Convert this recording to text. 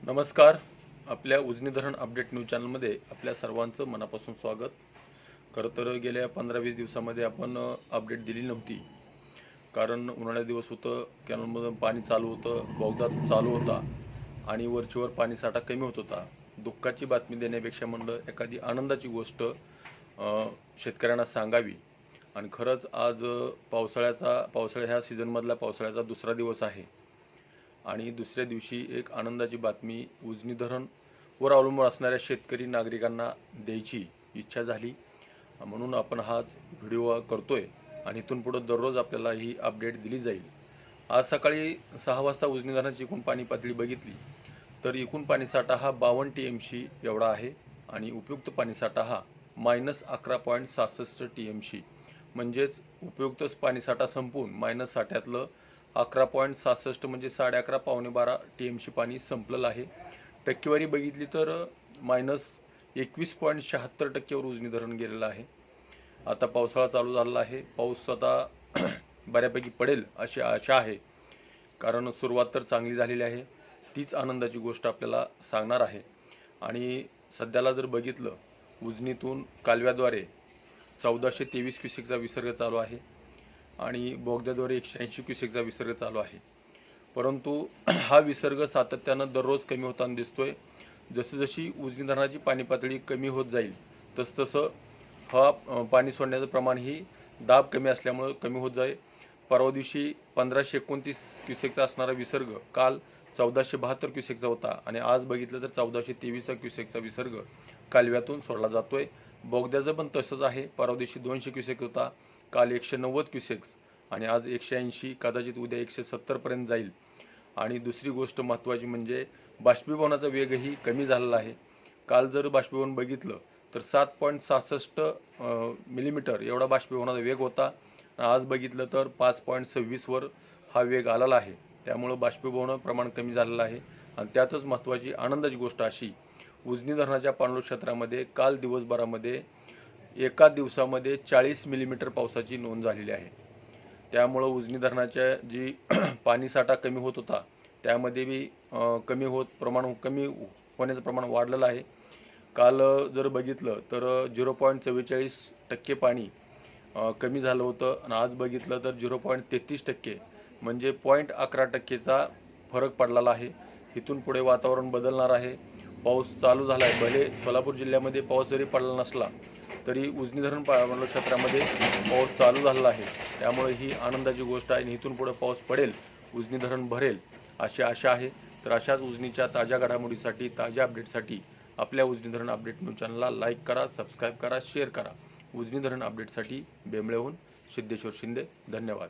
नमस्कार. आपल्या उजनी धरण अपडेट न्यूज चॅनलमध्ये आपल्या सर्वांचं मनापासून स्वागत. खरं तर गेल्या 15-20 दिवसामध्ये आपण अपडेट दिली नव्हती, कारण उन्हाळ्याचे दिवस होतं, कॅनलमधून पाणी चालू होतं, बोगदा चालू होता आणि वरचीवर पाणी साठा कमी होत होता. दुःखाची बातमी देण्यापेक्षा म्हणलं एखादी आनंदाची गोष्ट शेतकऱ्यांना सांगावी. आणि खरंच आज ह्या सीझनमधला पावसाळ्याचा दुसरा दिवस आहे आणि दुसऱ्या दिवशी एक आनंदाची बातमी उजनी धरण वर अवलंबून असणाऱ्या शेतकरी नागरिकांना द्यायची इच्छा झाली, म्हणून आपण हाच व्हिडिओ करतोय आणि इथून पुढे दररोज आपल्याला ही अपडेट दिली जाईल. आज सकाळी 6 वाजता उजनी धरणाची एकूण पाणी पातळी बघितली तर एकूण पाणीसाठा हा 52 TMC एवढा आहे आणि उपयुक्त पाणीसाठा हा -11.66 TMC, म्हणजेच उपयुक्त पाणीसाठा संपून मायनस साठ्यातलं 11.66 म्हणजे 11.5 पावणे 12 TMC पाणी संपलेलं आहे. टक्केवारी बघितली तर -21.76% वर उजनी धरण गेलेलं आहे. आता पावसाळा चालू झालेला आहे. पाऊस आता बऱ्यापैकी पडेल अशी आशा आहे, कारण सुरुवात तर चांगली झालेली आहे. तीच आनंदाची गोष्ट आपल्याला सांगणार आहे. आणि सध्याला जर बघितलं, उजनीतून कालव्याद्वारे 1423 क्युसेकचा विसर्ग चालू आहे आणि बोगद्याद्वारे 180 क्युसेकचा विसर्ग चालू आहे. परंतु हा विसर्ग सातत्यानं दररोज कमी होताना दिसतोय. जशी उजनी धरणाची पाणी पातळी कमी होत जाईल तसतसं हा पाणी सोडण्याचं प्रमाण ही दाब कमी असल्यामुळे कमी होत जाईल. परवा दिवशी 1529 क्युसेकचा असणारा विसर्ग काल 1472 क्युसेकचा होता आणि आज बघितलं तर 1423 क्युसेकचा विसर्ग कालव्यातून सोडला जातोय. बोगद्याचं पण तसंच आहे. परवा दिवशी 200 क्युसेक होता, काल 190 क्युसेक्स आणि आज 180, कदाचित उद्या 170 पर्यंत जाईल. आणि दुसरी गोष्ट महत्त्वाची म्हणजे बाष्पीभवनाचा वेगही कमी झालेला आहे. काल जर बाष्पीभवन बघितलं तर 7.66 मिलीमीटर एवढा बाष्पीभवनाचा वेग होता. आज बघितलं तर 5.26 वर हा वेग आलेला आहे. त्यामुळं बाष्पीभवन प्रमाण कमी झालेलं आहे. आणि त्यातच महत्त्वाची आनंदाची गोष्ट अशी, उजनी धरणाच्या पाणलोट क्षेत्रामध्ये काल दिवसभरामध्ये एका दिवसामध्ये 40 मिलीमीटर पावसाची नोंद झालेली आहे. त्यामुळं उजनी धरणाच्या जी पाणीसाठा कमी होत होता त्यामध्ये बी कमी होण्याचं प्रमाण वाढलेलं आहे. काल जर बघितलं तर 0.44% पाणी कमी झालं होतं आणि आज बघितलं तर 0.33%, म्हणजे 0.11%चा फरक पडलेला आहे. इथून पुढे वातावरण बदलणार आहे. पाऊस चालू झाला आहे. भले सोलापूर जिल्ह्यामध्ये पाऊस जरी पडला नसला तरी उजनी धरण पाणलोट क्षेत्रामध्ये पाऊस चालू झालेला आहे. त्यामुळे ही आनंदाची गोष्ट आहे आणि इथून पुढे पाऊस पडेल, उजनी धरण भरेल अशी आशा आहे. तर अशाच उजनीच्या ताज्या घडामोडीसाठी, ताज्या अपडेटसाठी आपल्या उजनी धरण अपडेट न्यूज चॅनलला लाईक करा, सबस्क्राईब करा, शेअर करा. उजनी धरण अपडेटसाठी बेंबळेहून सिद्धेश्वर शिंदे. धन्यवाद.